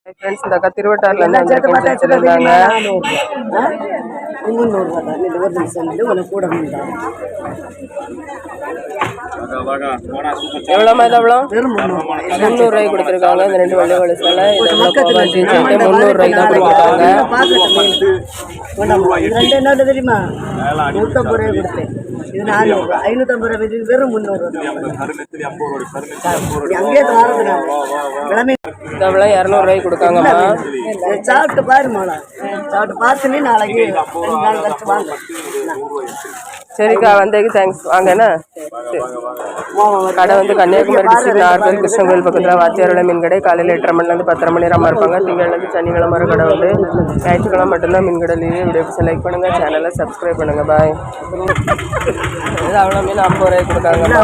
Friends இந்த திருவட்டார்ல இருந்து வந்திருக்கேன்னு சொல்லியிருந்தாங்க. 300 கூட எவ்வளோமா இது எவ்வளோ 300 ரூபாய்க்கு கொடுத்துருக்காங்க. இந்த 2 வெள்ளை கொலுசால இது எவ்வளோ போகாதுன்னு சொல்லிட்டு 300 ரூபாய்க்கு தான் கொடுத்துருக்காங்க. என்ன தெரியுமா 150 ரூபாய் கொடுத்தேன். இது 400 550 ரூபாய் வெறும் 300 அங்கேயே கிளம்பி இதெவ்வளோ 200 ரூபாய்க்கு கொடுக்காங்கம்மா. சாப்பிட்டு பாருமாடா சாப்பிட்டு பார்த்துன்னு நாளைக்கு 2 நாள் கழிச்சு வாங்க. சரிக்கா வந்ததுக்கு தேங்க்ஸ். வாங்கண்ணா. கடை வந்து கன்னியாகுமரி டிஸ்ட்ரிக்ட் நாகர்கோவில் கிருஷ்ணகோவில் பக்கத்தில் வாத்தியாரோட மீன் கடை. காலையில் 8:30 மணிலேருந்து 10:30 மணி நேரமாக இருப்பாங்க. திங்கள்லேருந்து சனிக்கிழமை கடை வந்து ஞாயிற்றுக்கிழமை மட்டும்தான் மீன் கடை லீவு. வீடியோ லைக் பண்ணுங்கள், சேனலை சப்ஸ்கிரைப் பண்ணுங்கள். பாய். இது அவ்வளோ மீன் 50 ரூபாய்க்கு கொடுக்காங்கம்மா.